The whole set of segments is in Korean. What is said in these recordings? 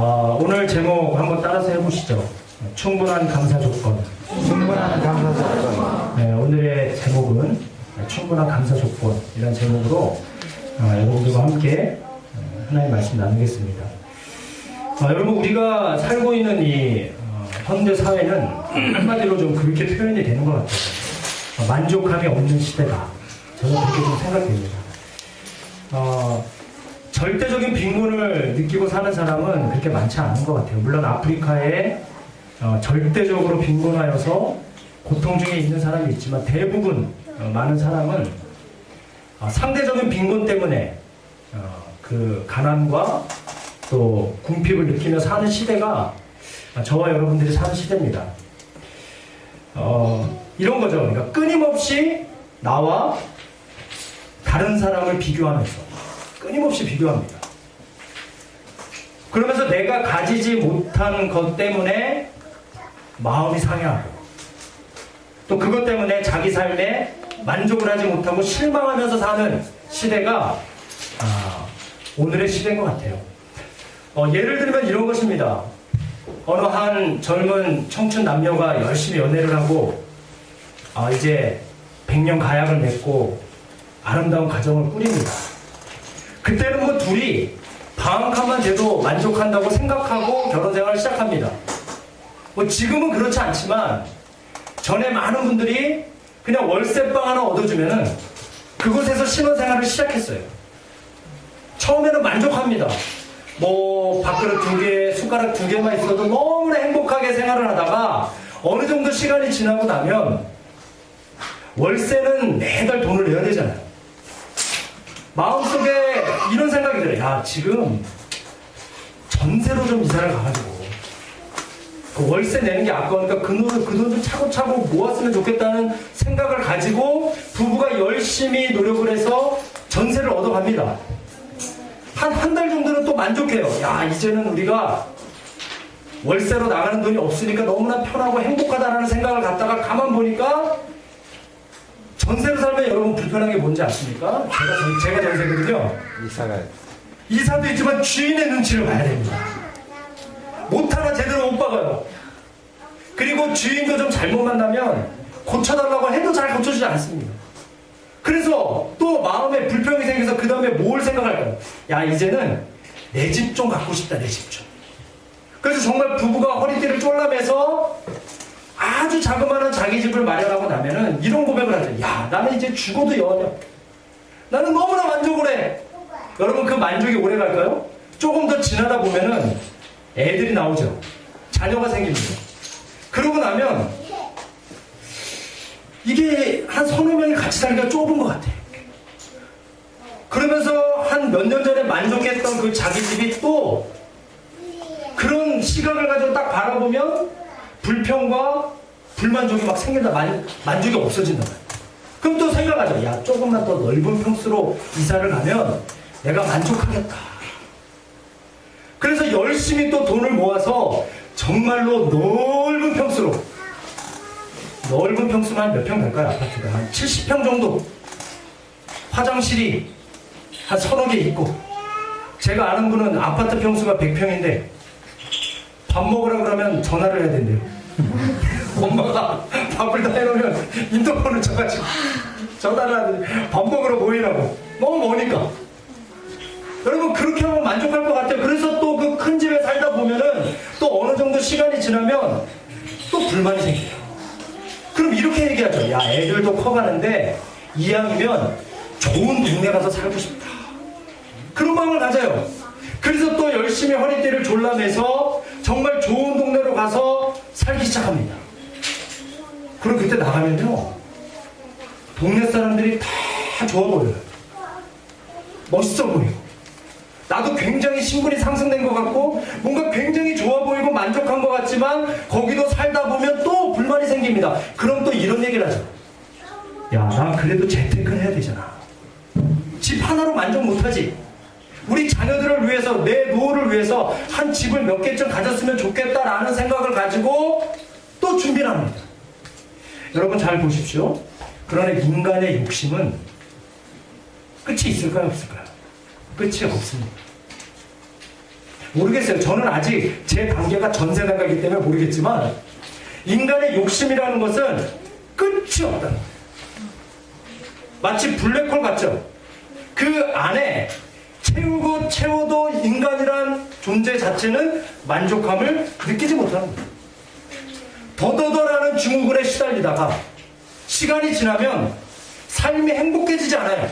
오늘 제목 한번 따라서 해보시죠. 충분한 감사 조건. 충분한 감사 조건. 네, 오늘의 제목은 충분한 감사 조건 이런 제목으로 여러분들과 함께 하나님의 말씀 나누겠습니다. 여러분, 우리가 살고 있는 이 현대 사회는 한마디로 좀 그렇게 표현이 되는 것 같아요. 만족함이 없는 시대다. 저는 그렇게 좀 생각됩니다. 절대적인 빈곤을 느끼고 사는 사람은 그렇게 많지 않은 것 같아요. 물론 아프리카에 절대적으로 빈곤하여서 고통 중에 있는 사람이 있지만 대부분 많은 사람은 상대적인 빈곤 때문에 그 가난과 또 궁핍을 느끼며 사는 시대가 저와 여러분들이 사는 시대입니다. 이런 거죠. 그러니까 끊임없이 나와 다른 사람을 비교하면서 끊임없이 비교합니다. 그러면서 내가 가지지 못한 것 때문에 마음이 상해하고 또 그것 때문에 자기 삶에 만족을 하지 못하고 실망하면서 사는 시대가 오늘의 시대인 것 같아요. 예를 들면 이런 것입니다. 어느 한 젊은 청춘 남녀가 열심히 연애를 하고 이제 100년 가약을 맺고 아름다운 가정을 꾸립니다. 그때는 뭐 둘이 방학한만 돼도 만족한다고 생각하고 결혼 생활을 시작합니다. 뭐 지금은 그렇지 않지만 전에 많은 분들이 그냥 월세방 하나 얻어주면은 그곳에서 신혼생활을 시작했어요. 처음에는 만족합니다. 뭐 밥그릇 2개, 숟가락 2개만 있어도 너무나 행복하게 생활을 하다가 어느 정도 시간이 지나고 나면 월세는 매달 돈을 내야 되잖아요. 마음속에 이런 생각이 들어요. 야, 지금 전세로 좀 이사를 가가지고 그 월세 내는 게 아까우니까 그 돈 좀 차곡차곡 모았으면 좋겠다는 생각을 가지고 부부가 열심히 노력을 해서 전세를 얻어갑니다. 한 달 정도는 또 만족해요. 야, 이제는 우리가 월세로 나가는 돈이 없으니까 너무나 편하고 행복하다라는 생각을 갖다가 가만 보니까 전세로 살면 여러분 불편한 게 뭔지 아십니까? 제가 전세거든요. 이사도 있지만 주인의 눈치를 봐야 됩니다. 못 하나 제대로 못 박아요. 그리고 주인도 좀 잘못 만나면 고쳐달라고 해도 잘 고쳐주지 않습니다. 그래서 또 마음에 불평이 생겨서 그 다음에 뭘 생각할까요? 야, 이제는 내 집 좀 갖고 싶다, 내 집 좀. 그래서 정말 부부가 허리띠를 쫄라매서 아주 자그마한 자기 집을 마련하고 나면은 이런 고백을 하죠. 야, 나는 이제 죽어도 여하냐. 나는 너무나 만족을 해. 여러분, 그 만족이 오래 갈까요? 조금 더 지나다 보면은 애들이 나오죠. 자녀가 생깁니다. 그러고 나면 이게 한 서너 명이 같이 살기가 좁은 것 같아요. 그러면서 한 몇 년 전에 만족했던 그 자기 집이 또 그런 시각을 가지고 딱 바라보면 불평과 불만족이 막 생긴다. 만족이 없어진다. 그럼 또 생각하죠. 야, 조금만 더 넓은 평수로 이사를 가면 내가 만족하겠다. 그래서 열심히 또 돈을 모아서 정말로 넓은 평수로, 넓은 평수만 몇 평 될까요? 아파트가 한 70평 정도, 화장실이 한 서너 개 있고, 제가 아는 분은 아파트 평수가 100평인데 밥 먹으라 그러면 전화를 해야 된대요. 엄마가 밥을 다 해놓으면 인터폰을 쳐가지고 전화를 하는데 밥 먹으러 모이라고. 너무 머니까. 여러분, 그렇게 하면 만족할 것 같아요. 그래서 또 그 큰 집에 살다 보면은 또 어느 정도 시간이 지나면 또 불만이 생겨요. 그럼 이렇게 얘기하죠. 야, 애들도 커가는데 이왕이면 좋은 동네 가서 살고 싶다. 그런 마음을 가져요. 그래서 또 열심히 허리띠를 졸라매서 정말 좋은 동네로 가서 살기 시작합니다. 그럼 그때 나가면요, 동네 사람들이 다 좋아 보여요. 멋있어 보이고, 나도 굉장히 신분이 상승된 것 같고 뭔가 굉장히 좋아 보이고 만족한 것 같지만 거기도 살다 보면 또 불만이 생깁니다. 그럼 또 이런 얘기를 하죠. 야, 나 그래도 재테크를 해야 되잖아. 집 하나로 만족 못하지. 우리 자녀들을 위해서, 내 노후를 위해서 한 집을 몇 개쯤 가졌으면 좋겠다라는 생각을 가지고 또 준비를 합니다. 여러분, 잘 보십시오. 그러나 인간의 욕심은 끝이 있을까요, 없을까요? 끝이 없습니다. 모르겠어요. 저는 아직 제 단계가 전세 단계이기 때문에 모르겠지만 인간의 욕심이라는 것은 끝이 없다는 거예요. 마치 블랙홀 같죠? 그 안에 채우고 채워도 인간이란 존재 자체는 만족함을 느끼지 못하는 거예요. 더더더라는 증후군에 시달리다가 시간이 지나면 삶이 행복해지지 않아요.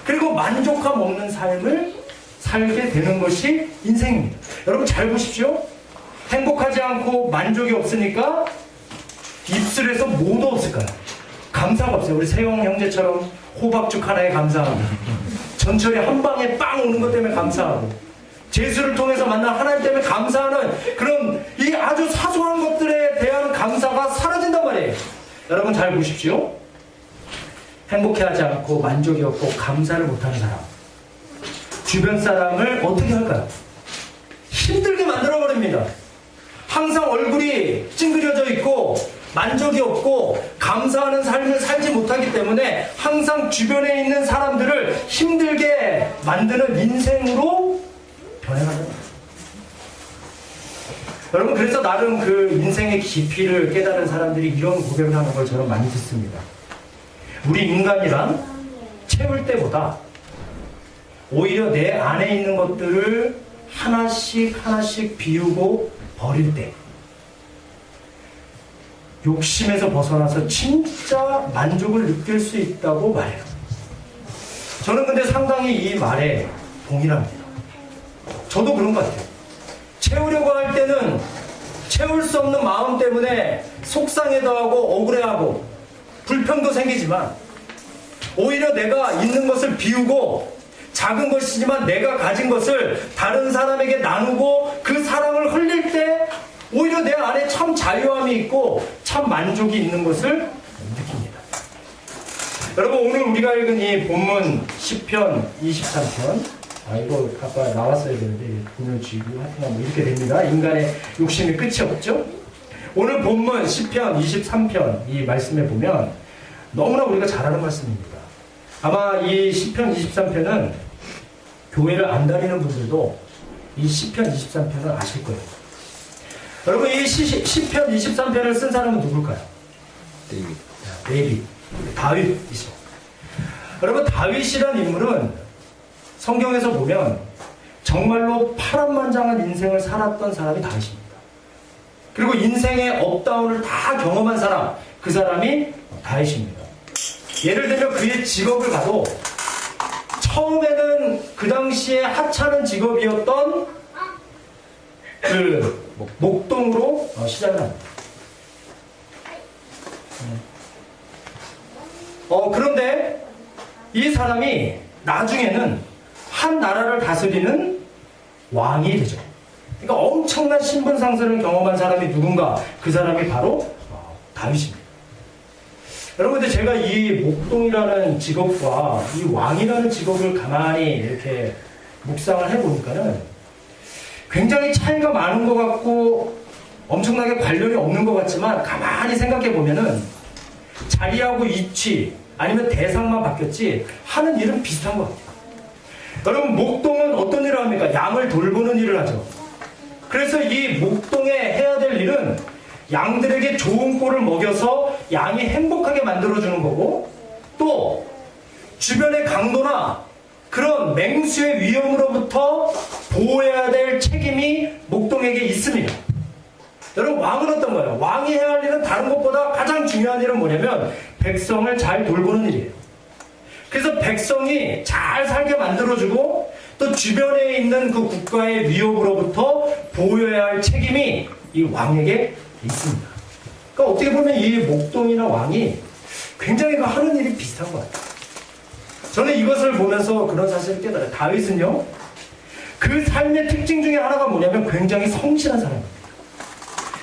그리고 만족감 없는 삶을 살게 되는 것이 인생입니다. 여러분 잘 보십시오. 행복하지 않고 만족이 없으니까 입술에서 뭐도 없을까요? 감사가 없어요. 우리 세영 형제처럼 호박죽 하나에 감사하고 전철이 한 방에 빵 오는 것 때문에 감사하고 제수를 통해서 만난 하나님 때문에 감사하는 그런 이 아주 사소한 것들에 대한 감사가 사라진단 말이에요. 여러분 잘 보십시오. 행복해하지 않고 만족이 없고 감사를 못하는 사람, 주변 사람을 어떻게 할까요? 힘들게 만들어버립니다. 항상 얼굴이 찡그려져 있고 만족이 없고 감사하는 삶을 살지 못하기 때문에 항상 주변에 있는 사람들을 힘들게 만드는 인생으로 변해가는 거예요. 여러분 그래서 나름 그 인생의 깊이를 깨달은 사람들이 이런 고백을 하는 걸 저는 많이 듣습니다. 우리 인간이란 채울 때보다 오히려 내 안에 있는 것들을 하나씩 하나씩 비우고 버릴 때 욕심에서 벗어나서 진짜 만족을 느낄 수 있다고 말해요. 저는 근데 상당히 이 말에 동일합니다. 저도 그런 것 같아요. 채우려고 할 때는 채울 수 없는 마음 때문에 속상해도 하고 억울해하고 불평도 생기지만 오히려 내가 있는 것을 비우고 작은 것이지만 내가 가진 것을 다른 사람에게 나누고 그 사랑을 흘릴 때 오히려 내 안에 참 자유함이 있고 참 만족이 있는 것을 느낍니다. 여러분 오늘 우리가 읽은 이 본문 10편 23편 이거 아까 나왔어야 되는데 돈을 쥐고 하여튼 뭐 이렇게 됩니다. 인간의 욕심이 끝이 없죠. 오늘 본문 10편 23편 이 말씀에 보면 너무나 우리가 잘 아는 말씀입니다. 아마 이 10편 23편은 교회를 안 다니는 분들도 이 10편 23편을 아실 거예요. 여러분 이 10편 23편을 쓴 사람은 누굴까요? 데이빗. 다윗이죠. 여러분 다윗이란 인물은 성경에서 보면 정말로 파란만장한 인생을 살았던 사람이 다윗입니다. 그리고 인생의 업다운을 다 경험한 사람, 그 사람이 다윗입니다. 예를 들면 그의 직업을 봐도 처음에는 그 당시에 하찮은 직업이었던 그 목동으로 시작을 합니다. 그런데 이 사람이 나중에는 한 나라를 다스리는 왕이 되죠. 그러니까 엄청난 신분상승을 경험한 사람이 누군가? 그 사람이 바로 다윗입니다. 여러분, 근데 제가 이 목동이라는 직업과 이 왕이라는 직업을 가만히 이렇게 묵상을 해보니까는 굉장히 차이가 많은 것 같고 엄청나게 관련이 없는 것 같지만 가만히 생각해 보면은 자리하고 위치 아니면 대상만 바뀌었지 하는 일은 비슷한 것 같아요. 여러분, 목동은 어떤 일을 합니까? 양을 돌보는 일을 하죠. 그래서 이 목동에 해야 될 일은 양들에게 좋은 꼴을 먹여서 양이 행복하게 만들어주는 거고, 또 주변의 강도나 그런 맹수의 위험으로부터 보호해야 될 책임이 목동에게 있습니다. 여러분, 왕은 어떤 거예요? 왕이 해야 할 일은 다른 것보다 가장 중요한 일은 뭐냐면 백성을 잘 돌보는 일이에요. 그래서 백성이 잘 살게 만들어주고 또 주변에 있는 그 국가의 위협으로부터 보호해야 할 책임이 이 왕에게 있습니다. 그러니까 어떻게 보면 이 목동이나 왕이 굉장히 하는 일이 비슷한 것 같아요. 저는 이것을 보면서 그런 사실을 깨달아요. 다윗은요, 그 삶의 특징 중에 하나가 뭐냐면 굉장히 성실한 사람입니다.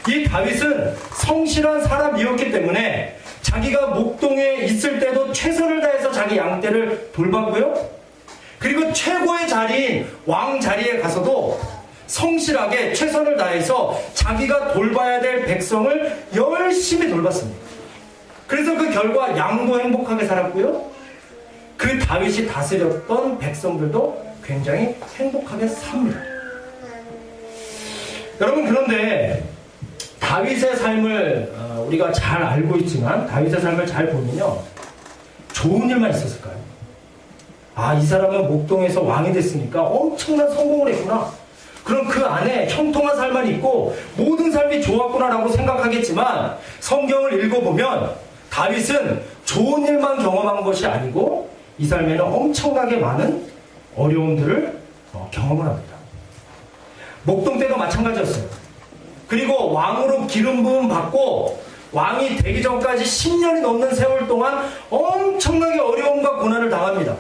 이 다윗은 성실한 사람이었기 때문에 자기가 목동에 있을 때도 최선을 다해서 자기 양떼를 돌봤고요. 그리고 최고의 자리인 왕 자리에 가서도 성실하게 최선을 다해서 자기가 돌봐야 될 백성을 열심히 돌봤습니다. 그래서 그 결과 양도 행복하게 살았고요. 그 다윗이 다스렸던 백성들도 굉장히 행복하게 삽니다. 여러분, 그런데 다윗의 삶을 우리가 잘 알고 있지만 다윗의 삶을 잘 보면요, 좋은 일만 있었을까요? 아, 이 사람은 목동에서 왕이 됐으니까 엄청난 성공을 했구나, 그럼 그 안에 형통한 삶만 있고 모든 삶이 좋았구나라고 생각하겠지만, 성경을 읽어보면 다윗은 좋은 일만 경험한 것이 아니고 이 삶에는 엄청나게 많은 어려움들을 경험을 합니다. 목동 때도 마찬가지였어요. 그리고 왕으로 기름 부음 받고 왕이 되기 전까지 10년이 넘는 세월 동안 엄청나게 어려움과 고난을 당합니다.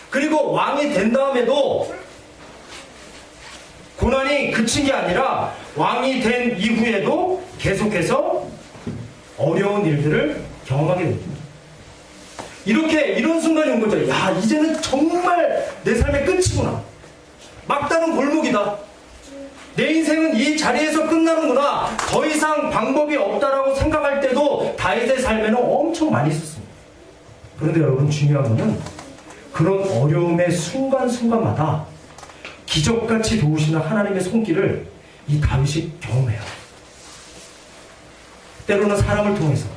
그리고 왕이 된 다음에도 고난이 그친 게 아니라 왕이 된 이후에도 계속해서 어려운 일들을 경험하게 됩니다. 이런 순간이 온 거죠. 야, 이제는 정말 내 삶의 끝이구나. 막다른 골목이다. 내 인생은 이 자리에서 끝나는구나. 더 이상 방법이 없다라고 생각할 때도 다윗의 삶에는 엄청 많이 있었습니다. 그런데 여러분, 중요한 것은 그런 어려움의 순간순간마다 기적같이 도우시는 하나님의 손길을 이 다윗이 경험해요. 때로는 사람을 통해서,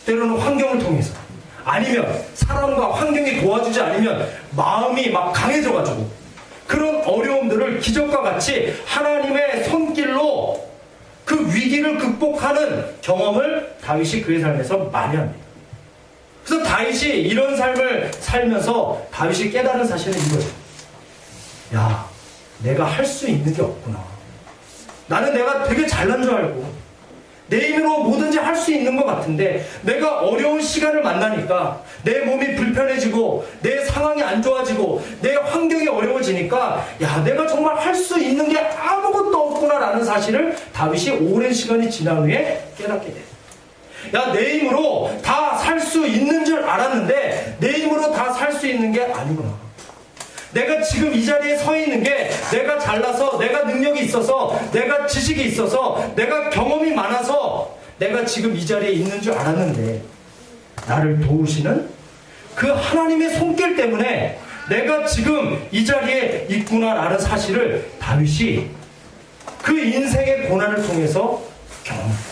때로는 환경을 통해서, 아니면 사람과 환경이 도와주지 않으면 마음이 막 강해져가지고 그런 어려움들을 기적과 같이 하나님의 손길로 그 위기를 극복하는 경험을 다윗이 그의 삶에서 많이 합니다. 그래서 다윗이 이런 삶을 살면서 다윗이 깨달은 사실은 이거예요. 야, 내가 할 수 있는 게 없구나. 나는 내가 되게 잘난 줄 알고 내 힘으로 뭐든지 할 수 있는 것 같은데, 내가 어려운 시간을 만나니까 내 몸이 불편해지고 내 상황이 안 좋아지고 내 환경이 어려워지니까, 야, 내가 정말 할 수 있는 게 아무것도 없구나라는 사실을 다윗이 오랜 시간이 지난 후에 깨닫게 돼요. 야, 내 힘으로 다 살 수 있는 줄 알았는데 내 힘으로 다 살 수 있는 게 아니구나. 내가 지금 이 자리에 서 있는 게 내가 잘나서, 내가 능력이 있어서, 내가 지식이 있어서, 내가 경험이 많아서 내가 지금 이 자리에 있는 줄 알았는데, 나를 도우시는 그 하나님의 손길 때문에 내가 지금 이 자리에 있구나라는 사실을 다윗이 그 인생의 고난을 통해서 경험합니다.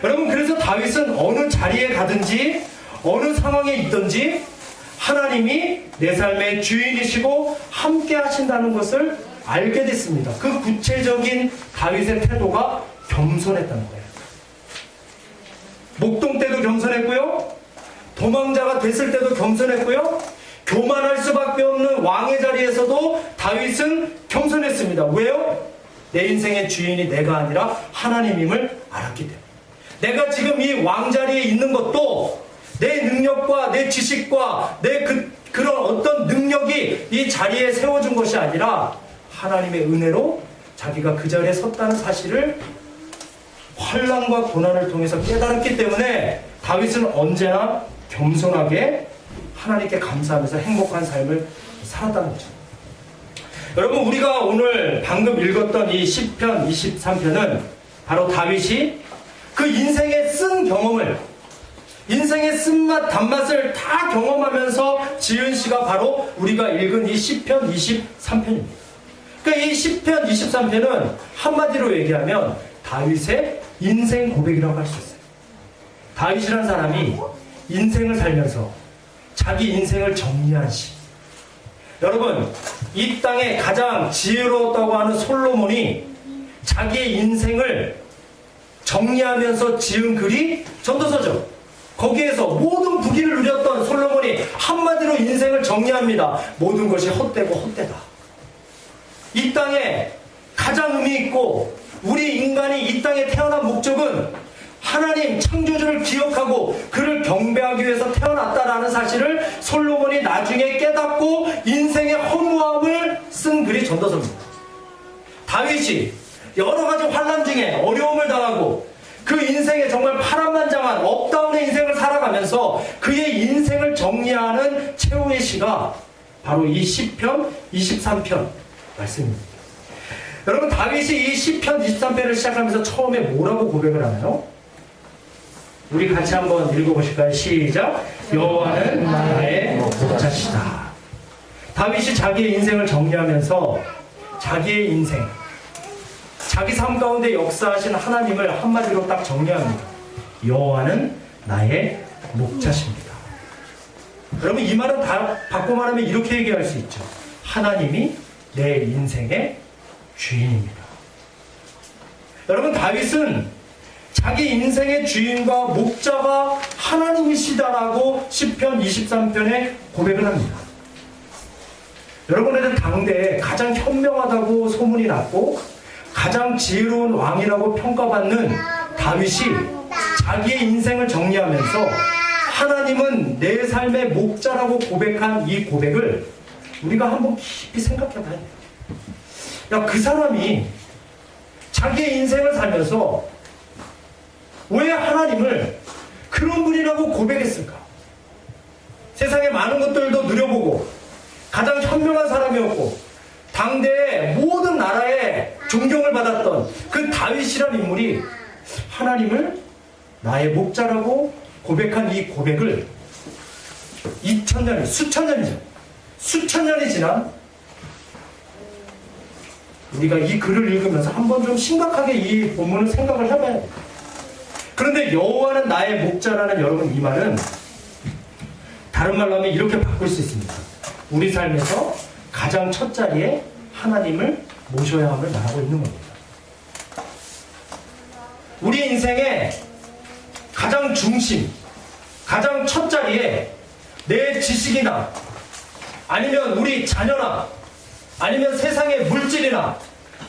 여러분, 그래서 다윗은 어느 자리에 가든지 어느 상황에 있든지 하나님이 내 삶의 주인이시고 함께 하신다는 것을 알게 됐습니다. 그 구체적인 다윗의 태도가 겸손했다는 거예요. 목동 때도 겸손했고요, 도망자가 됐을 때도 겸손했고요, 교만할 수밖에 없는 왕의 자리에서도 다윗은 겸손했습니다. 왜요? 내 인생의 주인이 내가 아니라 하나님임을 알았기 때문에. 내가 지금 이 왕자리에 있는 것도 내 능력과 내 지식과 내 그런 어떤 능력이 이 자리에 세워준 것이 아니라 하나님의 은혜로 자기가 그 자리에 섰다는 사실을 환난과 고난을 통해서 깨달았기 때문에 다윗은 언제나 겸손하게 하나님께 감사하면서 행복한 삶을 살았다는 거죠. 여러분, 우리가 오늘 방금 읽었던 이 시편 23편은 바로 다윗이 그 인생의 쓴 경험을, 인생의 쓴맛 단맛을 다 경험하면서 지은 시가 바로 우리가 읽은 이 시편 23편입니다. 그러니까 이 시편 23편은 한마디로 얘기하면 다윗의 인생 고백이라고 할 수 있어요. 다윗이라는 사람이 인생을 살면서 자기 인생을 정리한 시. 여러분, 이 땅에 가장 지혜로웠다고 하는 솔로몬이 자기의 인생을 정리하면서 지은 글이 전도서죠. 거기에서 모든 부귀를 누렸던 솔로몬이 한마디로 인생을 정리합니다. 모든 것이 헛되고 헛되다. 이 땅에 가장 의미 있고 우리 인간이 이 땅에 태어난 목적은 하나님 창조주를 기억하고 그를 경배하기 위해서 태어났다라는 사실을 솔로몬이 나중에 깨닫고 인생의 허무함을 쓴 글이 전도서입니다. 다윗이 여러 가지 환난 중에 어려움을 당하고 그 인생에 정말 파란만장한 업다운의 인생을 살아가면서 그의 인생을 정리하는 최후의 시가 바로 이 시편 23편 말씀입니다. 여러분, 다윗이 이 시편 23편을 시작하면서 처음에 뭐라고 고백을 하나요? 우리 같이 한번 읽어보실까요? 시작. 여호와는 나의 목자시다. 다윗이 자기의 인생을 정리하면서 자기의 인생, 자기 삶 가운데 역사하신 하나님을 한마디로 딱 정리합니다. 여호와는 나의 목자십니다. 여러분, 이 말은 다 바꿔 말하면 이렇게 얘기할 수 있죠. 하나님이 내 인생의 주인입니다. 여러분, 다윗은 자기 인생의 주인과 목자가 하나님이시다라고 시편 23편에 고백을 합니다. 여러분들은 당대에 가장 현명하다고 소문이 났고 가장 지혜로운 왕이라고 평가받는 다윗이 자기의 인생을 정리하면서 하나님은 내 삶의 목자라고 고백한 이 고백을 우리가 한번 깊이 생각해 봐야 돼요. 야, 그 사람이 자기의 인생을 살면서 왜 하나님을 그런 분이라고 고백했을까? 세상의 많은 것들도 누려보고 가장 현명한 사람이었고 당대의 모든 나라에 존경을 받았던 그 다윗이라는 인물이 하나님을 나의 목자라고 고백한 이 고백을 2000년이, 수천 년이 지난 우리가 이 글을 읽으면서 한번 좀 심각하게 이 본문을 생각을 해봐야 돼요. 그런데 여호와는 나의 목자라는 여러분, 이 말은 다른 말로 하면 이렇게 바꿀 수 있습니다. 우리 삶에서 가장 첫 자리에 하나님을 모셔야 함을 말하고 있는 겁니다. 우리 인생의 가장 중심, 가장 첫 자리에 내 지식이나 아니면 우리 자녀나 아니면 세상의 물질이나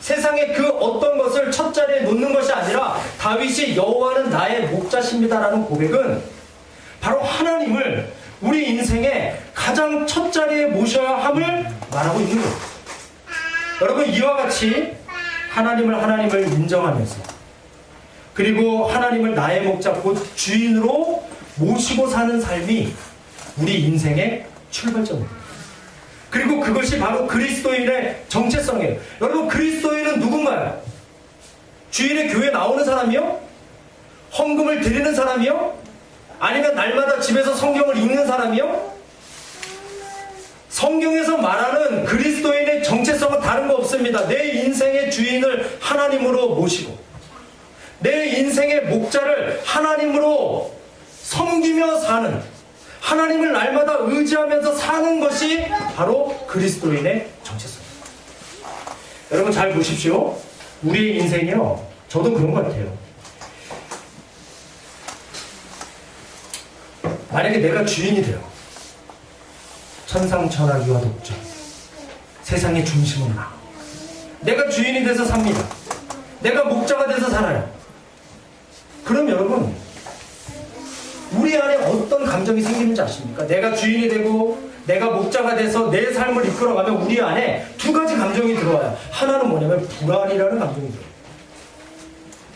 세상의 그 어떤 것을 첫 자리에 놓는 것이 아니라 다윗이 여호와는 나의 목자십니다라는 고백은 바로 하나님을 우리 인생의 가장 첫 자리에 모셔야 함을 말하고 있는 거예요. 여러분, 이와 같이 하나님을 인정하면서 그리고 하나님을 나의 목자 곧 주인으로 모시고 사는 삶이 우리 인생의 출발점입니다. 그리고 그것이 바로 그리스도인의 정체성이에요. 여러분, 그리스도인은 누군가요? 주일에 교회 나오는 사람이요? 헌금을 드리는 사람이요? 아니면 날마다 집에서 성경을 읽는 사람이요? 성경에서 말하는 그리스도인의 정체성은 다른 거 없습니다. 내 인생의 주인을 하나님으로 모시고 내 인생의 목자를 하나님으로 섬기며 사는, 하나님을 날마다 의지하면서 사는 것이 바로 그리스도인의 정체성입니다. 여러분, 잘 보십시오. 우리의 인생이요, 저도 그런 것 같아요. 만약에 내가 주인이 돼요. 천상천하 유아독존, 세상의 중심은 나. 내가 주인이 돼서 삽니다. 내가 목자가 돼서 살아요. 그럼 여러분, 우리 안에 어떤 감정이 생기는지 아십니까? 내가 주인이 되고 내가 목자가 돼서 내 삶을 이끌어가면 우리 안에 두 가지 감정이 들어와요. 하나는 뭐냐면 불안이라는 감정이 들어요.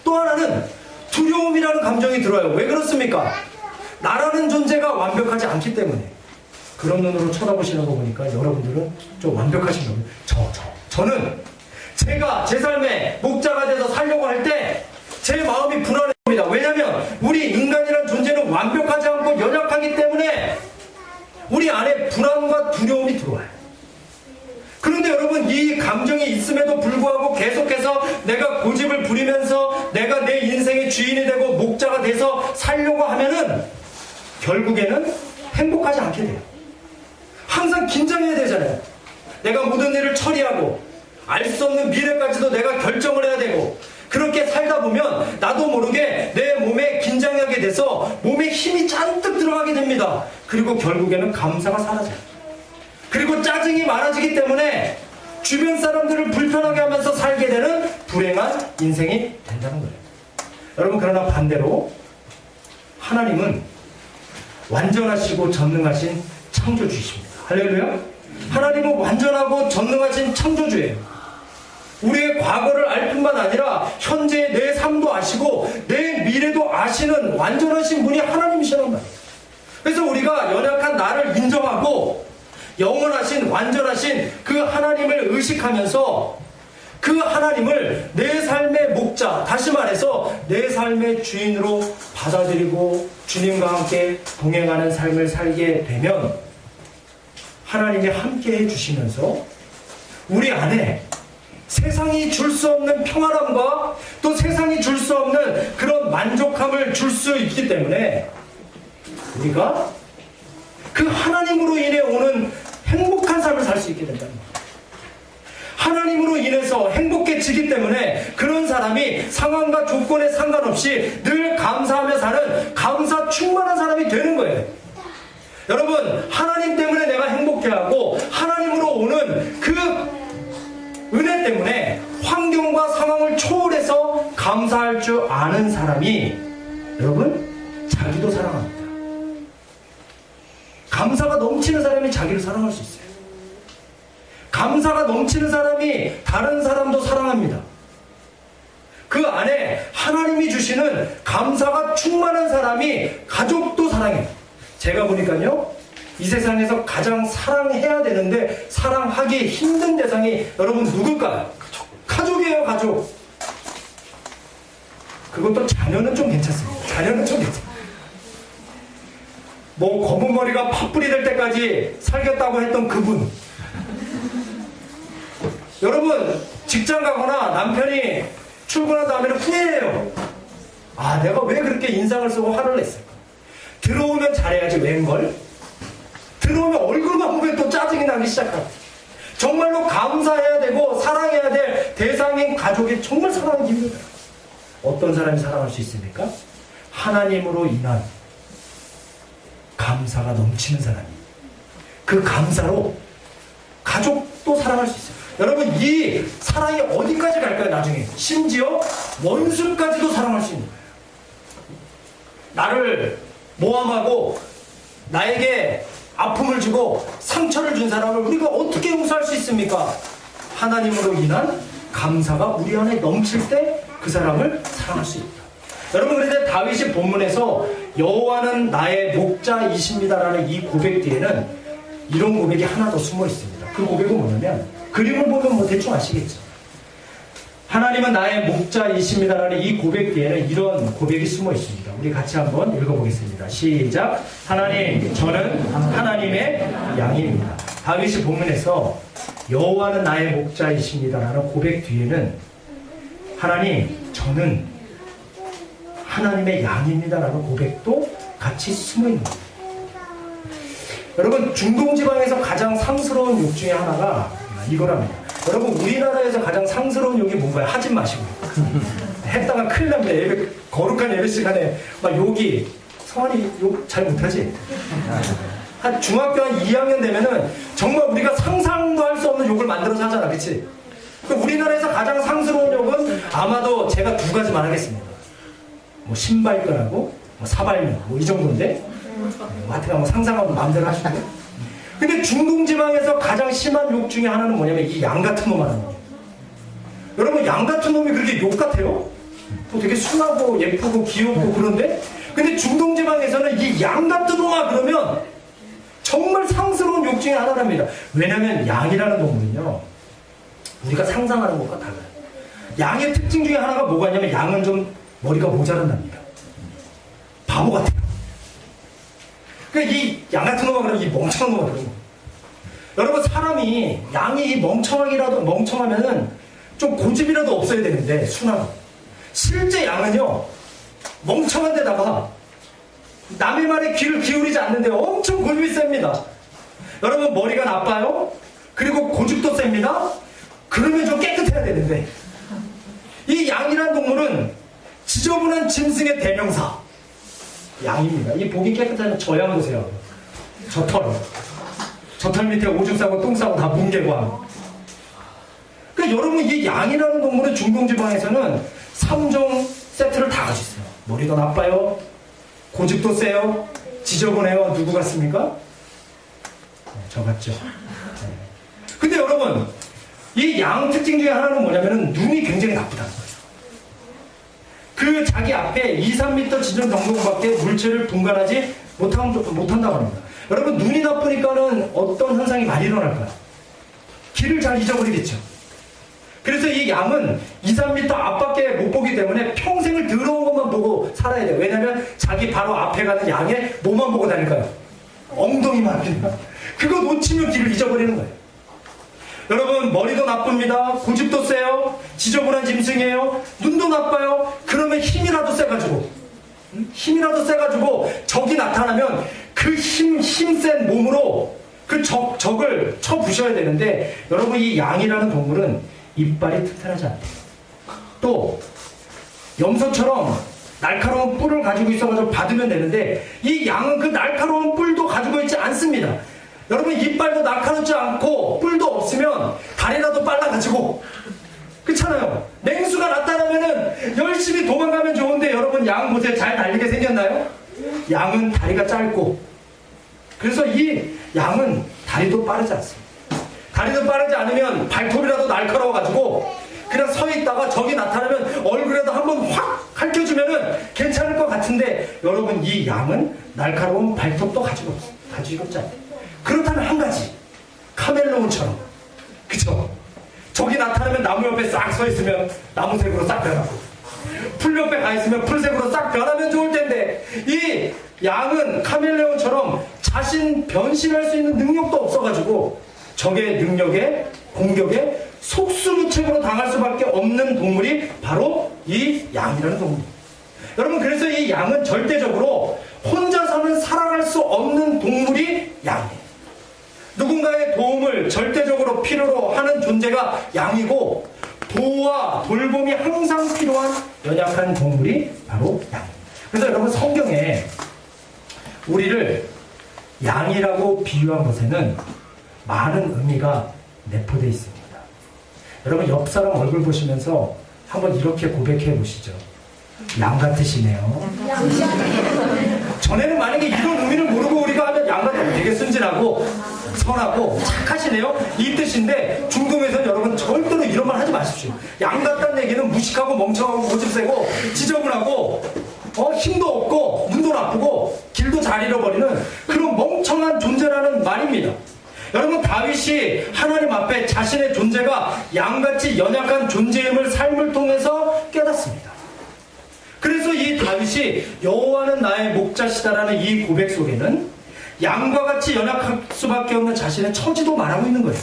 또 하나는 두려움이라는 감정이 들어요. 왜 그렇습니까? 나라는 존재가 완벽하지 않기 때문에. 그런 눈으로 쳐다보시는 거 보니까 여러분들은 좀 완벽하신 겁니다. 저는 제가 제 삶에 목자가 돼서 살려고 할 때 제 마음이 불안합니다. 왜냐하면 우리 인간이라는 존재는 완벽하지 않고 연약하기 때문에 우리 안에 불안과 두려움이 들어와요. 그런데 여러분, 이 감정이 있음에도 불구하고 계속해서 내가 고집을 부리면서 내가 내 인생의 주인이 되고 목자가 돼서 살려고 하면은 결국에는 행복하지 않게 돼요. 항상 긴장해야 되잖아요. 내가 모든 일을 처리하고 알 수 없는 미래까지도 내가 결정을 해야 되고, 그렇게 살다 보면 나도 모르게 내 몸에 긴장하게 돼서 몸에 힘이 잔뜩 들어가게 됩니다. 그리고 결국에는 감사가 사라져요. 그리고 짜증이 많아지기 때문에 주변 사람들을 불편하게 하면서 살게 되는 불행한 인생이 된다는 거예요. 여러분, 그러나 반대로 하나님은 완전하시고 전능하신 창조주이십니다. 할렐루야. 하나님은 완전하고 전능하신 창조주예요. 우리의 과거를 알 뿐만 아니라 현재의 내 삶도 아시고 내 미래도 아시는 완전하신 분이 하나님이시란 말이에요. 그래서 우리가 연약한 나를 인정하고 영원하신 완전하신 그 하나님을 의식하면서 그 하나님을 내 삶의 목자, 다시 말해서 내 삶의 주인으로 받아들이고 주님과 함께 동행하는 삶을 살게 되면 하나님이 함께 해주시면서 우리 안에 세상이 줄 수 없는 평안함과 또 세상이 줄 수 없는 그런 만족함을 줄 수 있기 때문에 우리가 그 하나님으로 인해 오는 행복한 삶을 살 수 있게 된다는 거예요. 하나님으로 인해서 행복해지기 때문에 그런 사람이 상황과 조건에 상관없이 늘 감사하며 사는 감사 충만한 사람이 되는 거예요. 여러분, 하나님 때문에 내가 행복해하고 하나님으로 오는 그 은혜 때문에 환경과 상황을 초월해서 감사할 줄 아는 사람이 여러분 자기도 사랑합니다. 감사가 넘치는 사람이 자기를 사랑할 수 있어요. 감사가 넘치는 사람이 다른 사람도 사랑합니다. 그 안에 하나님이 주시는 감사가 충만한 사람이 가족도 사랑해요. 제가 보니까요, 이 세상에서 가장 사랑해야 되는데 사랑하기 힘든 대상이 여러분 누굴까요? 가족이에요, 가족. 그것도 자녀는 좀 괜찮습니다. 자녀는 좀 괜찮아요. 뭐 검은 머리가 팥불이 될 때까지 살겠다고 했던 그분, 여러분 직장 가거나 남편이 출근한 다음에는 후회해요. 아, 내가 왜 그렇게 인상을 쓰고 화를 냈을까? 들어오면 잘해야지 웬걸? 들어오면 얼굴만 보면 또 짜증이 나기 시작하고, 정말로 감사해야 되고 사랑해야 될 대상인 가족이 정말 사랑하기 힘들어요. 어떤 사람이 사랑할 수 있습니까? 하나님으로 인한 감사가 넘치는 사람이, 그 감사로 가족도 사랑할 수 있어요. 여러분, 이 사랑이 어디까지 갈까요? 나중에 심지어 원수까지도 사랑할 수 있는 거예요. 나를 모함하고 나에게 아픔을 주고 상처를 준 사람을 우리가 어떻게 용서할 수 있습니까? 하나님으로 인한 감사가 우리 안에 넘칠 때 그 사람을 사랑할 수 있다. 여러분, 그런데 다윗이 본문에서 여호와는 나의 목자이십니다라는 이 고백 뒤에는 이런 고백이 하나 더 숨어 있습니다. 그 고백은 뭐냐면, 그림을 보면 뭐 대충 아시겠죠? 하나님은 나의 목자이십니다라는 이 고백 뒤에는 이런 고백이 숨어 있습니다. 우리 같이 한번 읽어보겠습니다. 시작. 하나님, 저는 하나님의 양입니다. 다윗이 본문에서 여호와는 나의 목자이십니다라는 고백 뒤에는 하나님, 저는 하나님의 양입니다라는 고백도 같이 숨어 있는 겁니다. 여러분, 중동지방에서 가장 상스러운 욕 중에 하나가 이거랍니다. 여러분, 우리나라에서 가장 상스러운 욕이 뭔가요? 하지 마시고요. 했다가 큰일 납니다. 예배, 거룩한 예배 시간에 막 욕이, 성환이 욕 잘 못하지? 한 중학교 한 2학년 되면은 정말 우리가 상상도 할 수 없는 욕을 만들어서 하잖아, 그치? 우리나라에서 가장 상스러운 욕은 아마도 제가 두 가지만 하겠습니다. 뭐 신발끈하고 뭐 사발면 뭐 이 정도인데, 하여튼 뭐 상상하고 마음대로 하시고. 근데 중동지방에서 가장 심한 욕 중에 하나는 뭐냐면 이 양 같은 놈 하는 거예요. 여러분, 양 같은 놈이 그렇게 욕 같아요? 또 되게 순하고 예쁘고 귀엽고 그런데, 근데 중동지방에서는 이 양 같은 놈아 그러면 정말 상스러운 욕 중에 하나랍니다. 왜냐면 양이라는 동물은요, 우리가 상상하는 것과 달라요. 양의 특징 중에 하나가 뭐가 있냐면, 양은 좀 머리가 모자란답니다. 바보 같아요. 그러니까 이 양 같은 놈아 그러면 이 멍청한 놈아 그러는 거예요. 여러분, 사람이 양이 멍청하면은 좀 고집이라도 없어야 되는데 순하고, 실제 양은요 멍청한 데다가 남의 말에 귀를 기울이지 않는데 엄청 고집이 셉니다. 여러분, 머리가 나빠요? 그리고 고집도 셉니다. 그러면 좀 깨끗해야 되는데, 이 양이란 동물은 지저분한 짐승의 대명사 양입니다. 이 보기 깨끗하면 저 양 보세요. 저 털 밑에 오줌 싸고 똥 싸고 다 뭉개고. 그러니까 여러분, 이 양이라는 동물은 중동지방에서는 3종 세트를 다 가지고 있어요. 머리도 나빠요, 고집도 세요, 지저분해요. 누구 같습니까? 저 같죠. 근데 여러분, 이 양 특징 중에 하나는 뭐냐면은 눈이 굉장히 나쁘다는 거예요. 그 자기 앞에 2, 3m 지점 정도밖에 물체를 분간하지 못한다고 합니다. 여러분, 눈이 나쁘니까는 어떤 현상이 많이 일어날까요? 길을 잘 잊어버리겠죠. 그래서 이 양은 2, 3m 앞밖에 못 보기 때문에 평생을 더러운 것만 보고 살아야 돼요. 왜냐면 자기 바로 앞에 가는 양의 뭐만 보고 다닐까요? 엉덩이만. 그거 놓치면 길을 잊어버리는 거예요. 여러분, 머리도 나쁩니다. 고집도 세요. 지저분한 짐승이에요. 눈도 나빠요. 그러면 힘이라도 세가지고 적이 나타나면 그 힘센 몸으로 그 적을 쳐 부셔야 되는데, 여러분, 이 양이라는 동물은 이빨이 튼튼하지 않대요. 또 염소처럼 날카로운 뿔을 가지고 있어가지고 받으면 되는데, 이 양은 그 날카로운 뿔도 가지고 있지 않습니다. 여러분, 이빨도 날카롭지 않고 뿔도 없으면 다리라도 빨라가지고, 그렇잖아요. 맹수가 나타나면은 열심히 도망가면 좋은데, 여러분, 양 보세요. 잘 달리게 생겼나요? 양은 다리가 짧고, 그래서 이 양은 다리도 빠르지 않습니다. 다리도 빠르지 않으면 발톱이라도 날카로워가지고 그냥 서 있다가 적이 나타나면 얼굴에도 한번 확 핥혀주면은 괜찮을 것 같은데, 여러분, 이 양은 날카로운 발톱도 가지고 있지 않아요. 그렇다면 한 가지, 카멜레온처럼, 그쵸? 적이 나타나면 나무 옆에 싹 서 있으면 나무색으로 싹 변하고, 풀 옆에 가 있으면 풀색으로 싹 변하면 좋을 텐데, 이 양은 카멜레온처럼 자신 변신할 수 있는 능력도 없어가지고 적의 능력에, 공격에 속수무책으로 당할 수밖에 없는 동물이 바로 이 양이라는 동물입니다. 여러분, 그래서 이 양은 절대적으로 혼자서는 살아갈 수 없는 동물이 양이에요. 누군가의 도움을 절대적으로 필요로 하는 존재가 양이고, 보호와 돌봄이 항상 필요한 연약한 동물이 바로 양입니다. 그래서 여러분, 성경에 우리를 양이라고 비유한 것에는 많은 의미가 내포되어 있습니다. 여러분, 옆 사람 얼굴 보시면서 한번 이렇게 고백해 보시죠. 양 같으시네요. 전에는 만약에 이런 의미를 모르고 우리가 하면 양 같으면 되게 순진하고 선하고 착하시네요, 이 뜻인데, 중동에서는 여러분 절대로 이런 말 하지 마십시오. 양 같다는 얘기는 무식하고 멍청하고 고집 세고 지저분하고 힘도 없고 눈도 나쁘고 길도 잘 잃어버리는 그런 멍청한 존재라는 말입니다. 여러분, 다윗이 하나님 앞에 자신의 존재가 양같이 연약한 존재임을 삶을 통해서 깨닫습니다. 그래서 이 다윗이 여호와는 나의 목자시다라는 이 고백 속에는 양과 같이 연약할 수밖에 없는 자신의 처지도 말하고 있는 거예요.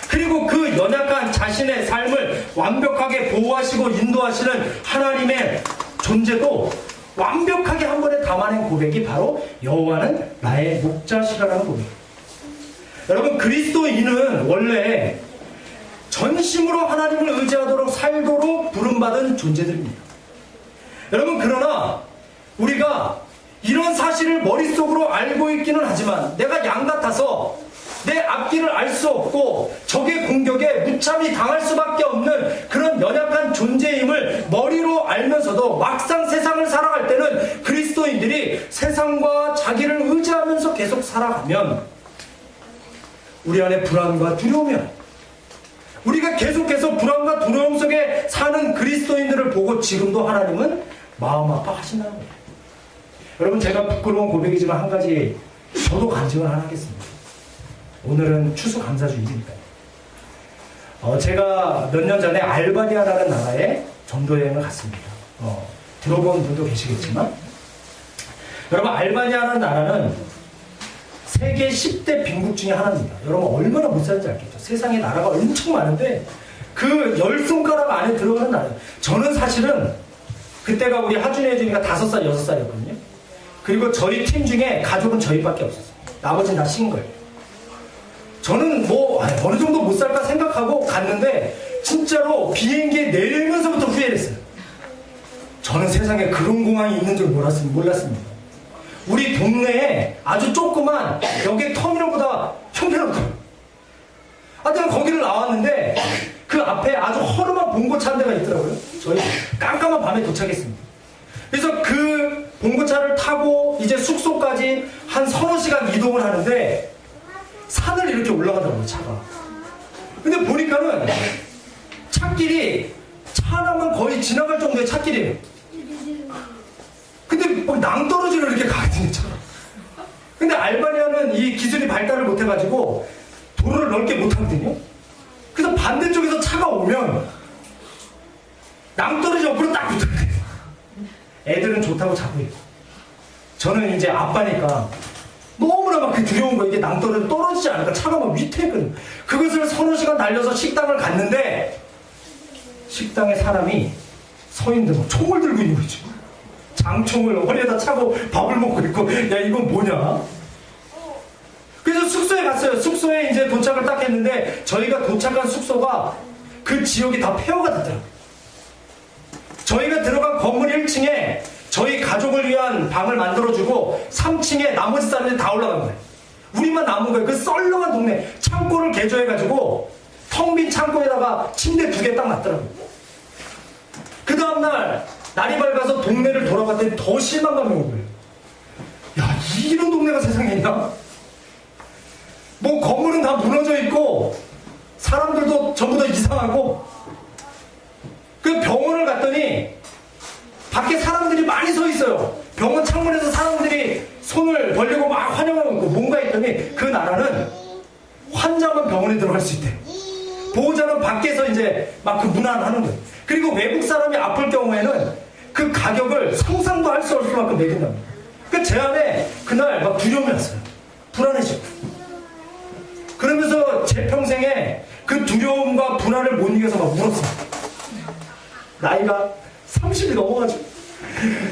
그리고 그 연약한 자신의 삶을 완벽하게 보호하시고 인도하시는 하나님의 존재도 완벽하게 한 번에 담아낸 고백이 바로 여호와는 나의 목자시라는 고백입니다. 여러분, 그리스도인은 원래 전심으로 하나님을 의지하도록 살도록 부름받은 존재들입니다. 여러분, 그러나 우리가 이런 사실을 머릿속으로 알고 있기는 하지만, 내가 양 같아서 내 앞길을 알 수 없고 적의 공격에 무참히 당할 수밖에 없는 그런 연약한 존재임을 머리로 알면서도 막상 세상을 살아갈 때는 그리스도인들이 세상과 자기를 의지하면서 계속 살아가면 우리 안에 불안과 두려움이 와요. 우리가 계속해서 불안과 두려움 속에 사는 그리스도인들을 보고 지금도 하나님은 마음 아파하신다는 거예요. 여러분, 제가 부끄러운 고백이지만 한 가지 저도 간증을 하나 하겠습니다. 오늘은 추수감사주일이니까요. 제가 몇 년 전에 알바니아라는 나라에 전도여행을 갔습니다. 들어본 분도 계시겠지만, 여러분, 알바니아라는 나라는 세계 10대 빈국 중에 하나입니다. 여러분, 얼마나 못 사는지 알겠죠? 세상에 나라가 엄청 많은데 그 10손가락 안에 들어가는 나라예요. 저는 사실은 그때가 우리 하준이 혜준이가 5살, 6살이었거든요. 그리고 저희 팀 중에 가족은 저희밖에 없었어요. 나머지는 다 싱글. 저는 어느 정도 못 살까 생각하고 갔는데 진짜로 비행기에 내리면서부터 후회를 했어요. 저는 세상에 그런 공항이 있는 줄 몰랐습니다. 우리 동네에 아주 조그만 여기 터미널보다 형편없어요. 하여튼 거기를 나왔는데 그 앞에 아주 허름한 봉고차 한 대가 있더라고요. 저희 깜깜한 밤에 도착했습니다. 그래서 그 봉고차를 타고 이제 숙소까지 한 서너 시간 이동을 하는데 산을 이렇게 올라가더라고요, 차가. 근데 보니까는 찻길이 차 하나만 거의 지나갈 정도의 찻길이에요. 근데 막 낭떠러지로 이렇게 가거든요, 차가. 근데 알바니아는 이 기술이 발달을 못해가지고 도로를 넓게 못하거든요. 그래서 반대쪽에서 차가 오면 낭떠러지 옆으로 딱 붙어요. 애들은 좋다고 자고 있고, 저는 이제 아빠니까 너무나 너무나 막 그 두려운 거야. 이게 낭떠러지 떨어지지 않을까. 차가 막 밑에 있거든. 그것을 서너 시간 달려서 식당을 갔는데 식당에 사람이 서 있는데 막 총을 들고 있는 거죠. 장총을 허리에다 차고 밥을 먹고 있고, 야 이건 뭐냐. 그래서 숙소에 갔어요. 숙소에 이제 도착을 딱 했는데 저희가 도착한 숙소가 그 지역이 다 폐허가 됐더라고요. 저희가 들어간 건물 1층에 저희 가족을 위한 방을 만들어주고 3층에 나머지 사람들이 다 올라간 거예요. 우리만 남은 거예요. 그 썰렁한 동네. 창고를 개조해가지고 텅 빈 창고에다가 침대 2개 딱 놨더라고요. 그 다음날 날이 밝아서 동네를 돌아봤더니 더 실망감이 온 거예요. 야, 이런 동네가 세상에 있나? 뭐 건물은 다 무너져 있고 사람들도 전부 다 이상하고, 그 병원을 갔더니 밖에 사람들이 많이 서 있어요. 병원 창문에서 사람들이 손을 벌리고 막 환영하고 있고, 뭔가 했더니 그 나라는 환자만 병원에 들어갈 수 있대요. 보호자는 밖에서 이제 막 그 문안하는 거예요. 그리고 외국 사람이 아플 경우에는 그 가격을 상상도 할 수 없을 만큼 매긴답니다. 그 제 안에 그날 막 두려움이 왔어요. 불안해지고. 그러면서 제 평생에 그 두려움과 불안을 못 이겨서 막 울었어요. 나이가 30이 넘어가지고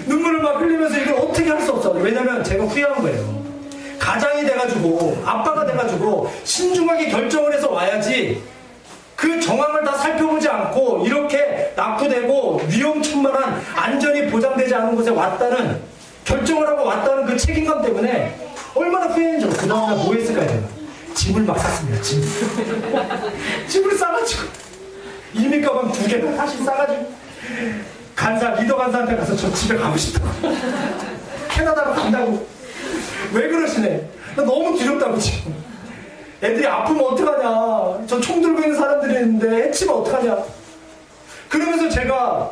눈물을 막 흘리면서 이걸 어떻게 할 수 없어. 왜냐면 제가 후회한 거예요. 가장이 돼가지고 아빠가 돼가지고 신중하게 결정을 해서 와야지, 그 정황을 다 살펴보지 않고 이렇게 낙후되고 위험천만한 안전이 보장되지 않은 곳에 왔다는, 결정을 하고 왔다는 그 책임감 때문에 얼마나 후회했는지. 그 다음날 뭐 했을까요? 제가 짐을 막 쌌습니다. 짐을 싸가지고 이민 가방 2개를 다시 싸가지고 리더 간사한테 가서 저 집에 가고 싶다고, 캐나다로 간다고. 왜 그러시네. 나 너무 두렵다고. 지금 애들이 아프면 어떡하냐, 저 총 들고 있는 사람들이 있는데 해치면 어떡하냐. 그러면서 제가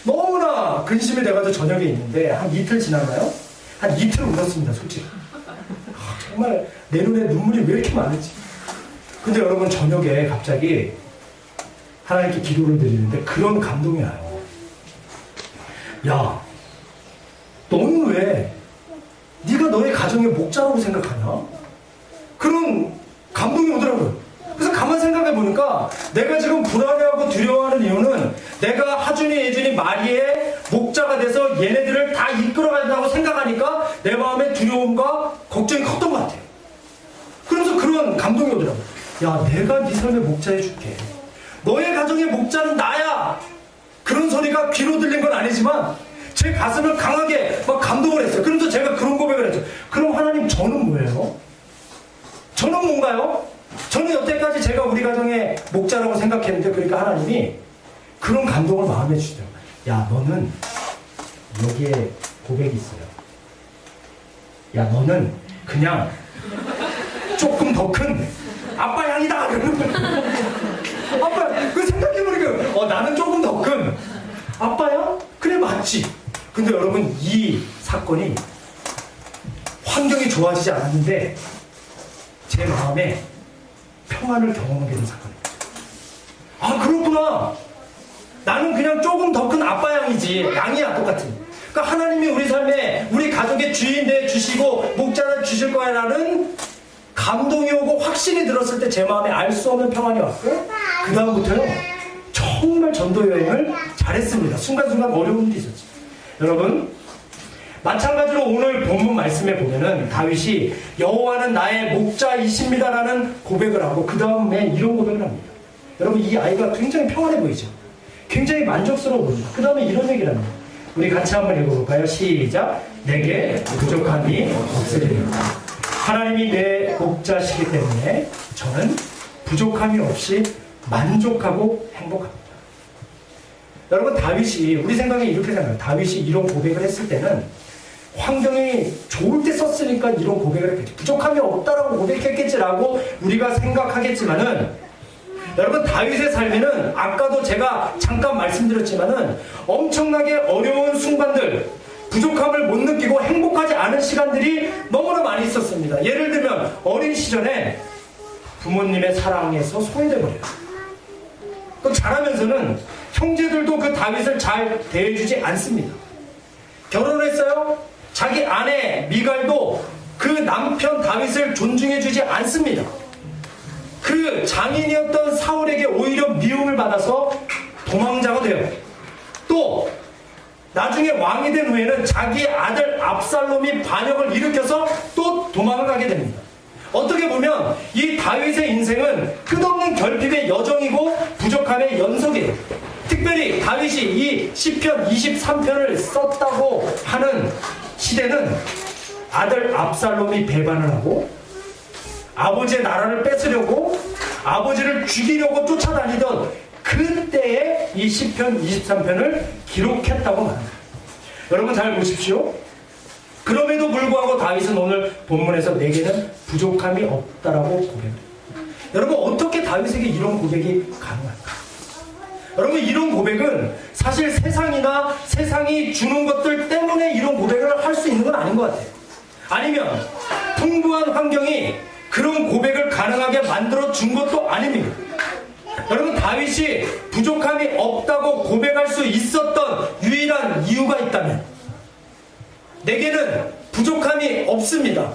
너무나 근심이 돼가지고 저녁에 있는데 한 이틀 지났나요? 한 이틀 울었습니다. 솔직히 정말 내 눈에 눈물이 왜 이렇게 많은지. 근데 여러분, 저녁에 갑자기 하나님께 기도를 드리는데 그런 감동이 나요. 야, 너는 왜 네가 너의 가정의 목자라고 생각하냐? 그런 감동이 오더라고요. 그래서 가만 생각해 보니까 내가 지금 불안해하고 두려워하는 이유는 내가 하준이, 예준이, 마리의 목자가 돼서 얘네들을 다 이끌어가야 된다고 생각하니까 내 마음에 두려움과 걱정이 컸던 것 같아요. 그래서 그런 감동이 오더라고요. 야, 내가 네 삶의 목자 해줄게. 너의 가정의 목자는 나야. 그런 소리가 귀로 들린 건 아니지만 제 가슴을 강하게 막 감동을 했어요. 그래서 제가 그런 고백을 했죠. 그럼 하나님, 저는 뭐예요? 저는 뭔가요? 저는 여태까지 제가 우리 가정의 목자라고 생각했는데, 그러니까 하나님이 그런 감동을 마음에 주시더라고요. 야, 너는 여기에 고백이 있어요. 야, 너는 그냥 조금 더 큰 아빠 양이다. 아빠, 그 생각해보니까 나는 조금 더 큰 아빠야? 그래, 맞지. 근데 여러분, 이 사건이 환경이 좋아지지 않았는데 제 마음에 평안을 경험하게 된 사건입니다. 아, 그렇구나. 나는 그냥 조금 더 큰 아빠 양이지. 양이야, 똑같은. 그러니까 하나님이 우리 삶에, 우리 가족의 주인 돼 주시고 목자를 주실 거야라는 감동이 오고 확신이 들었을 때 제 마음에 알 수 없는 평안이 왔고, 그 다음부터요 정말 전도 여행을 잘했습니다. 순간순간 어려움도 있었지. 여러분, 마찬가지로 오늘 본문 말씀에 보면은 다윗이 여호와는 나의 목자이십니다라는 고백을 하고 그 다음에 이런 고백을 합니다. 여러분, 이 아이가 굉장히 평안해 보이죠? 굉장히 만족스러워 보입니다. 그 다음에 이런 얘기를 합니다. 우리 같이 한번 읽어볼까요? 시작. 내게 부족함이 없으리라. 하나님이 내 목자시기 때문에 저는 부족함이 없이 만족하고 행복합니다. 여러분, 다윗이, 우리 생각에 이렇게 생각해요. 다윗이 이런 고백을 했을 때는 환경이 좋을 때 썼으니까 이런 고백을 했겠지. 부족함이 없다라고 고백했겠지라고 우리가 생각하겠지만은, 여러분, 다윗의 삶에는 아까도 제가 잠깐 말씀드렸지만은 엄청나게 어려운 순간들, 부족함을 못 느끼고 행복하지 않은 시간들이 너무나 많이 있었습니다. 예를 들면 어린 시절에 부모님의 사랑에서 소외돼버려요. 또 자라면서는 형제들도 그 다윗을 잘 대해주지 않습니다. 결혼했어요? 자기 아내 미갈도 그 남편 다윗을 존중해주지 않습니다. 그 장인이었던 사울에게 오히려 미움을 받아서 도망자가 돼요. 또 나중에 왕이 된 후에는 자기 아들 압살롬이 반역을 일으켜서 또 도망을 가게 됩니다. 어떻게 보면 이 다윗의 인생은 끝없는 결핍의 여정이고 부족함의 연속이에요. 특별히 다윗이 이 시편 23편을 썼다고 하는 시대는 아들 압살롬이 배반을 하고 아버지의 나라를 뺏으려고 아버지를 죽이려고 쫓아다니던 그때에 이 시편 23편을 기록했다고 말합니다. 여러분 잘 보십시오. 그럼에도 불구하고 다윗은 오늘 본문에서 내게는 부족함이 없다라고 고백합니다. 여러분 어떻게 다윗에게 이런 고백이 가능할까? 여러분 이런 고백은 사실 세상이나 세상이 주는 것들 때문에 이런 고백을 할 수 있는 건 아닌 것 같아요. 아니면 풍부한 환경이 그런 고백을 가능하게 만들어 준 것도 아닙니다. 여러분 다윗이 부족함이 없다고 고백할 수 있었던 유일한 이유가 있다면 내게는 부족함이 없습니다.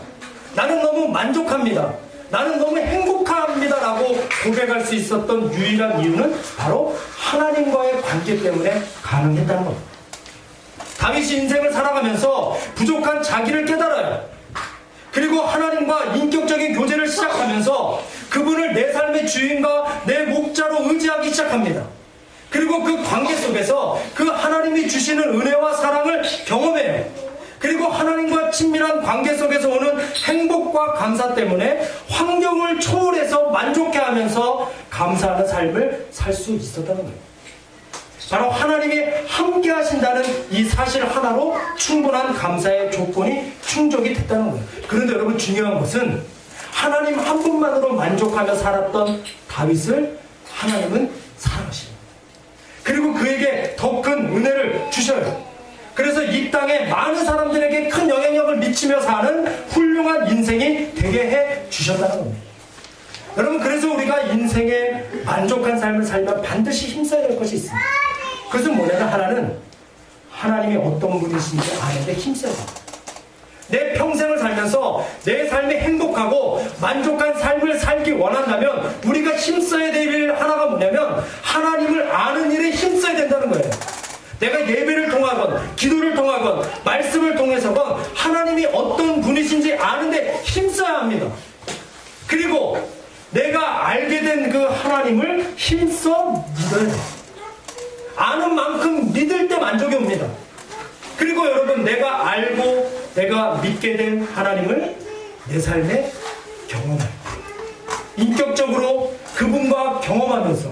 나는 너무 만족합니다. 나는 너무 행복합니다 라고 고백할 수 있었던 유일한 이유는 바로 하나님과의 관계 때문에 가능했다는 겁니다. 다윗이 인생을 살아가면서 부족한 자기를 깨달아요. 그리고 하나님과 인격적인 교제를 시작하면서 그분을 내 삶의 주인과 내 목자로 의지하기 시작합니다. 그리고 그 관계 속에서 그 하나님이 주시는 은혜와 사랑을 경험해요. 그리고 하나님과 친밀한 관계 속에서 오는 행복과 감사 때문에 환경을 초월해서 만족해하면서 감사하는 삶을 살 수 있었다는 거예요. 바로 하나님이 함께 하신다는 이 사실 하나로 충분한 감사의 조건이 충족이 됐다는 거예요. 그런데 여러분 중요한 것은 하나님 한 분만으로 만족하며 살았던 다윗을 하나님은 사랑하십니다. 그리고 그에게 더 큰 은혜를 주셔요. 그래서 이 땅에 많은 사람들에게 큰 영향력을 미치며 사는 훌륭한 인생이 되게 해 주셨다는 겁니다. 여러분 그래서 우리가 인생에 만족한 삶을 살면 반드시 힘써야 될 것이 있습니다. 그것은 뭐냐면 하나는 하나님이 어떤 분이신지 아는데 힘써야 됩니다. 내 평생을 살면서 내 삶이 행복하고 만족한 삶을 살기 원한다면 우리가 힘써야 될 일 하나가 뭐냐면 하나님을 아는 일에 힘써야 된다는 거예요. 내가 예배를 통하건 기도를 통하건 말씀을 통해서건 하나님이 어떤 분이신지 아는데 힘써야 합니다. 그리고 내가 알게 된 그 하나님을 힘써 믿어야 돼요. 아는 만큼 믿을 때 만족이 옵니다. 그리고 여러분 내가 알고 내가 믿게 된 하나님을 내 삶에 경험해요. 인격적으로 그분과 경험하면서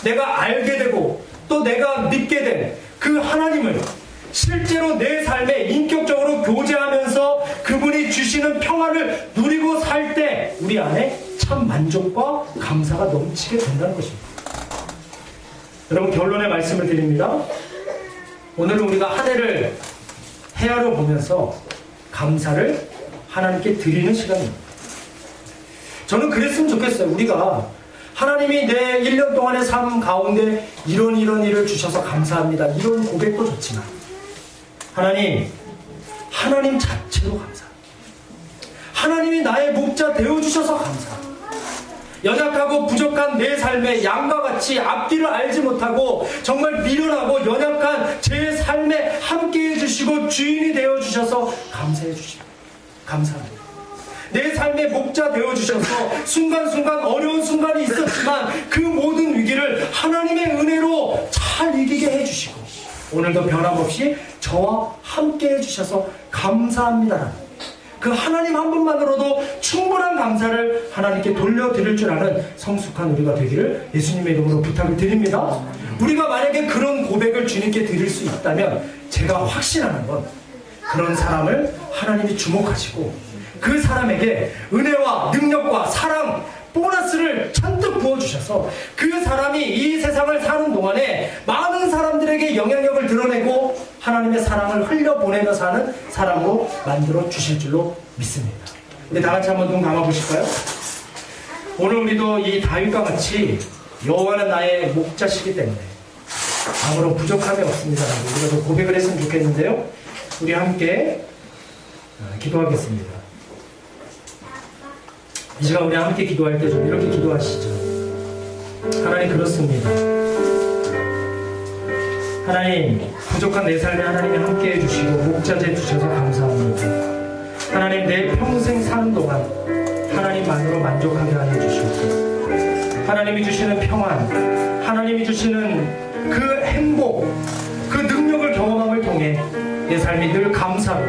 내가 알게 되고 또 내가 믿게 된 그 하나님을 실제로 내 삶에 인격적으로 교제하면서 그분이 주시는 평안을 누리고 살 때 우리 안에 참 만족과 감사가 넘치게 된다는 것입니다. 여러분 결론의 말씀을 드립니다. 오늘은 우리가 한 해를 헤아려 보면서 감사를 하나님께 드리는 시간입니다. 저는 그랬으면 좋겠어요. 우리가 하나님이 내 1년 동안의 삶 가운데 이런 일을 주셔서 감사합니다. 이런 고백도 좋지만 하나님 자체로 감사합니다. 하나님이 나의 목자 되어주셔서 감사합니다. 연약하고 부족한 내 삶에 양과 같이 앞뒤를 알지 못하고 정말 미련하고 연약한 제 삶에 함께해 주시고 주인이 되어주셔서 감사해 주십니다. 감사합니다. 내 삶의 목자 되어주셔서 순간순간 어려운 순간이 있었지만 그 모든 위기를 하나님의 은혜로 잘 이기게 해주시고 오늘도 변함없이 저와 함께 해주셔서 감사합니다. 그 하나님 한 분만으로도 충분한 감사를 하나님께 돌려드릴 줄 아는 성숙한 우리가 되기를 예수님의 이름으로 부탁을 드립니다. 우리가 만약에 그런 고백을 주님께 드릴 수 있다면 제가 확신하는 건 그런 사람을 하나님이 주목하시고 그 사람에게 은혜와 능력과 사랑, 보너스를 잔뜩 부어주셔서 그 사람이 이 세상을 사는 동안에 많은 사람들에게 영향력을 드러내고 하나님의 사랑을 흘려보내며 사는 사람으로 만들어 주실 줄로 믿습니다. 우리 다 같이 한번 눈 감아보실까요? 오늘 우리도 이 다윗과 같이 여호와는 나의 목자시기 때문에 아무런 부족함이 없습니다라고 우리가 또 고백을 했으면 좋겠는데요. 우리 함께 기도하겠습니다. 이 시간 우리 함께 기도할 때 좀 이렇게 기도하시죠. 하나님, 그렇습니다. 하나님, 부족한 내 삶에 하나님이 함께 해주시고 목자재 주셔서 감사합니다. 하나님, 내 평생 사는 동안 하나님만으로 만족하게 하여 주시옵소서. 하나님이 주시는 평안, 하나님이 주시는 그 행복, 그 능력을 경험함을 통해 내 삶이 늘 감사로,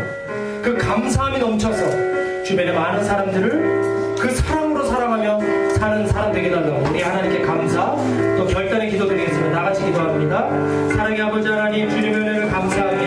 그 감사함이 넘쳐서 주변의 많은 사람들을 그 사랑으로 사랑하며 사는 사람 되게 달라고 우리 하나님께 감사 또 결단의 기도 드리겠습니다. 다 같이 기도합니다. 사랑의 아버지 하나님, 주님의 은혜를 감사합니다.